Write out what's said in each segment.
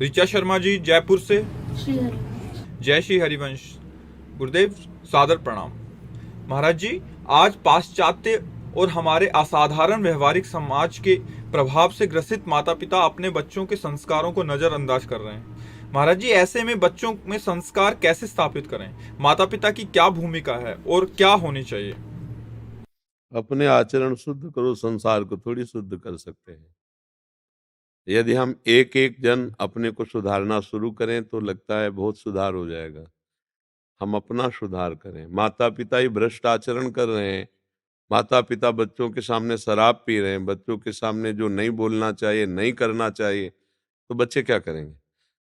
ऋचा शर्मा जी जयपुर से। श्री हरिवंश। जय श्री हरिवंश। गुरुदेव सादर प्रणाम। महाराज जी, आज पाश्चात्य और हमारे असाधारण व्यवहारिक समाज के प्रभाव से ग्रसित माता पिता अपने बच्चों के संस्कारों को नजरअंदाज कर रहे हैं। महाराज जी, ऐसे में बच्चों में संस्कार कैसे स्थापित करें? माता पिता की क्या भूमिका है और क्या होनी चाहिए? अपने आचरण शुद्ध करो, संसार को थोड़ी शुद्ध कर सकते हैं। यदि हम एक एक जन अपने को सुधारना शुरू करें तो लगता है बहुत सुधार हो जाएगा। हम अपना सुधार करें। माता पिता ही भ्रष्ट आचरण कर रहे हैं। माता पिता बच्चों के सामने शराब पी रहे हैं, बच्चों के सामने जो नहीं बोलना चाहिए, नहीं करना चाहिए, तो बच्चे क्या करेंगे?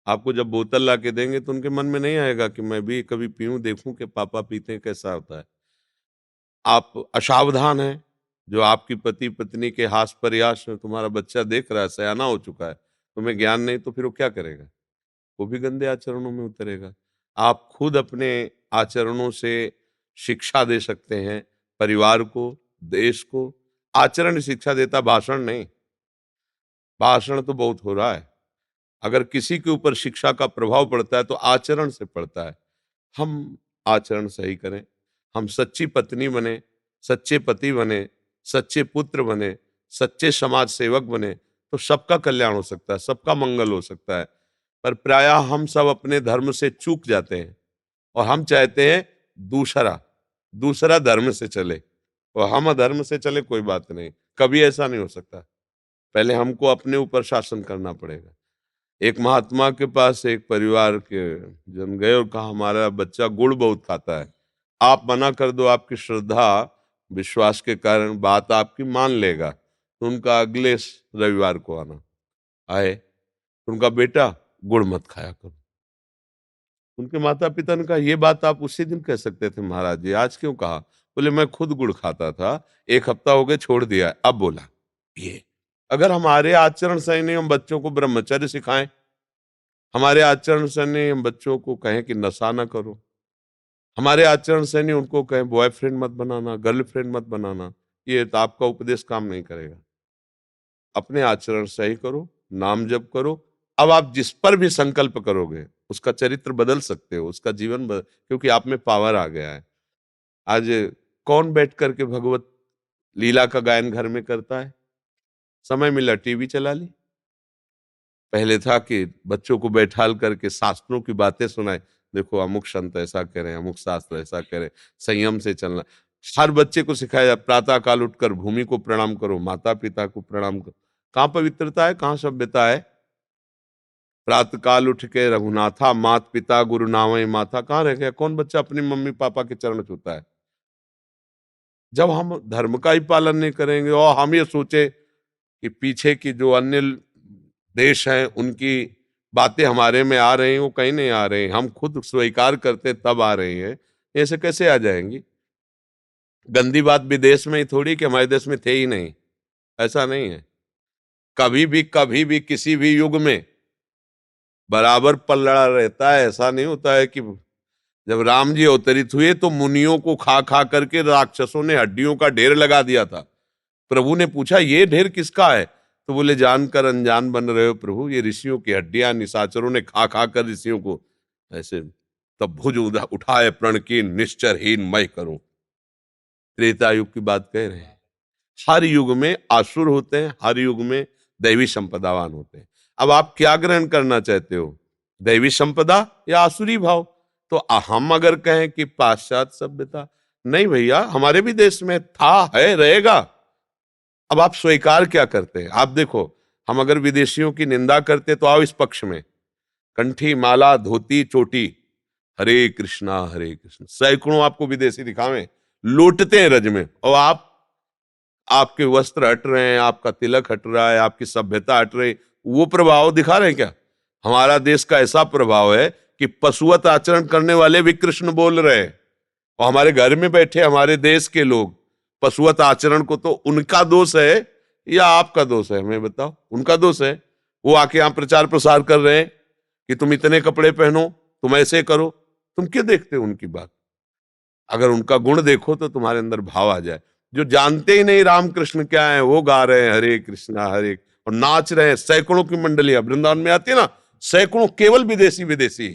आपको जब बोतल ला के देंगे तो उनके मन में नहीं आएगा कि मैं भी कभी पीऊं, देखूं कि पापा पीते हैं कैसा होता है। आप असावधान हैं, जो आपकी पति पत्नी के हास प्रयास में तुम्हारा बच्चा देख रहा है, सयाना हो चुका है, तुम्हें ज्ञान नहीं, तो फिर वो क्या करेगा? वो भी गंदे आचरणों में उतरेगा। आप खुद अपने आचरणों से शिक्षा दे सकते हैं परिवार को, देश को। आचरण शिक्षा देता, भाषण नहीं। भाषण तो बहुत हो रहा है। अगर किसी के ऊपर शिक्षा का प्रभाव पड़ता है तो आचरण से पड़ता है। हम आचरण सही करें, हम सच्ची पत्नी बने, सच्चे पति बने, सच्चे पुत्र बने, सच्चे समाज सेवक बने, तो सबका कल्याण हो सकता है, सबका मंगल हो सकता है। पर प्रायः हम सब अपने धर्म से चूक जाते हैं और हम चाहते हैं दूसरा दूसरा धर्म से चले और हम अधर्म से चले, कोई बात नहीं, कभी ऐसा नहीं हो सकता। पहले हमको अपने ऊपर शासन करना पड़ेगा। एक महात्मा के पास एक परिवार के जन गए और कहा हमारा बच्चा गुड़ बहुत खाता है, आप मना कर दो, आपकी श्रद्धा विश्वास के कारण बात आपकी मान लेगा। तो उनका अगले रविवार को आना आए, तो उनका बेटा गुड़ मत खाया करो। उनके माता पिता ने कहा ये बात आप उसी दिन कह सकते थे महाराज जी, आज क्यों कहा? बोले मैं खुद गुड़ खाता था, 1 हफ्ता हो गए छोड़ दिया, अब बोला। ये अगर हमारे आचरण सही नहीं, हम बच्चों को ब्रह्मचर्य सिखाएं, हमारे आचरण से नहीं हम बच्चों को कहें कि नशा ना करो, हमारे आचरण से नहीं उनको कहें बॉयफ्रेंड मत बनाना, गर्लफ्रेंड मत बनाना, ये तो आपका उपदेश काम नहीं करेगा। अपने आचरण सही करो, नाम जप करो। अब आप जिस पर भी संकल्प करोगे उसका चरित्र बदल सकते हो, उसका जीवन क्योंकि आप में पावर आ गया है। आज कौन बैठ करके भगवत लीला का गायन घर में करता है? समय मिला टीवी चला ली। पहले था कि बच्चों को बैठाल करके शास्त्रों की बातें सुनाए, देखो अमुक संत ऐसा करें, अमुक शास्त्र ऐसा करें, संयम से चलना। हर बच्चे को सिखाया प्रातः काल उठकर भूमि को प्रणाम करो, माता पिता को प्रणाम करो। कहाँ पवित्रता है, कहाँ सभ्यता है? प्रातः काल उठ के रघुनाथा मात पिता गुरु नावै माथा, कहाँ रह गया? कौन बच्चा अपनी मम्मी पापा के चरण छूता है? जब हम धर्म का ही पालन नहीं करेंगे और हम ये सोचे कि पीछे की जो अन्य देश हैं उनकी बातें हमारे में आ रही हैं, वो कहीं नहीं आ रही हैं, हम खुद स्वीकार करते तब आ रही हैं, ऐसे कैसे आ जाएंगी? गंदी बात विदेश में ही थोड़ी कि हमारे देश में थे ही नहीं, ऐसा नहीं है। कभी भी किसी भी युग में बराबर पलड़ा रहता है। ऐसा नहीं होता है कि जब राम जी अवतरित हुए तो मुनियों को खा खा करके राक्षसों ने हड्डियों का ढेर लगा दिया था। प्रभु ने पूछा ये ढेर किसका है? तो बोले जानकर अनजान बन रहे हो प्रभु, ये ऋषियों की हड्डियां निशाचरों ने खा खा कर ऋषियों को ऐसे। तब भुज उठाए प्रण की निश्चरहीन मैं करूं। त्रेता युग की बात कह रहे हैं। हर युग में आसुर होते हैं, हर युग में दैवी संपदावान होते हैं। अब आप क्या ग्रहण करना चाहते हो, दैवी संपदा या आसुरी भाव? तो हम अगर कहें कि पाश्चात्य सभ्यता, नहीं भैया, हमारे भी देश में था, है, रहेगा। अब आप स्वीकार क्या करते हैं? आप देखो, हम अगर विदेशियों की निंदा करते तो आओ इस पक्ष में, कंठी माला धोती चोटी, हरे कृष्णा हरे कृष्ण, सैकड़ों आपको विदेशी दिखावें, लूटते हैं रज में, और आपके वस्त्र हट रहे हैं, आपका तिलक हट रहा है, आपकी सभ्यता हट रही, वो प्रभाव दिखा रहे हैं क्या? हमारा देश का ऐसा प्रभाव है कि पशुवत आचरण करने वाले भी कृष्ण बोल रहे हैं, और हमारे घर में बैठे हमारे देश के लोग पशुवत आचरण को, तो उनका दोष है या आपका दोष है? हमें बताओ, उनका दोष है। वो आके यहां प्रचार प्रसार कर रहे हैं कि तुम इतने कपड़े पहनो, तुम ऐसे करो। तुम क्यों देखते हो उनकी बात? अगर उनका गुण देखो तो तुम्हारे अंदर भाव आ जाए। जो जानते ही नहीं रामकृष्ण क्या है, वो गा रहे हैं हरे कृष्णा हरे, और नाच रहे हैं। सैकड़ों की मंडलियां वृंदावन में आती है ना, सैकड़ों केवल विदेशी विदेशी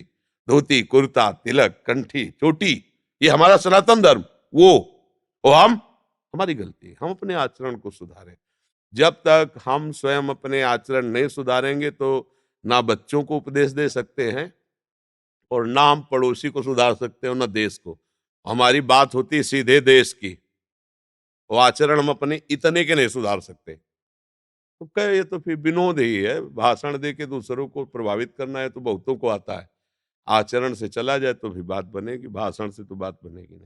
धोती कुर्ता तिलक कंठी चोटी, ये हमारा सनातन धर्म, वो हम, हमारी गलती, हम अपने आचरण को सुधारें। जब तक हम स्वयं अपने आचरण नहीं सुधारेंगे तो ना बच्चों को उपदेश दे सकते हैं और ना हम पड़ोसी को सुधार सकते हैं और ना देश को। हमारी बात होती है सीधे देश की, वो आचरण हम अपने इतने के नहीं सुधार सकते। तो कहे ये तो फिर विनोद ही है, भाषण दे के दूसरों को प्रभावित करना है तो बहुतों को आता है। आचरण से चला जाए तो भी बात बनेगी, भाषण से तो बात बनेगी नहीं।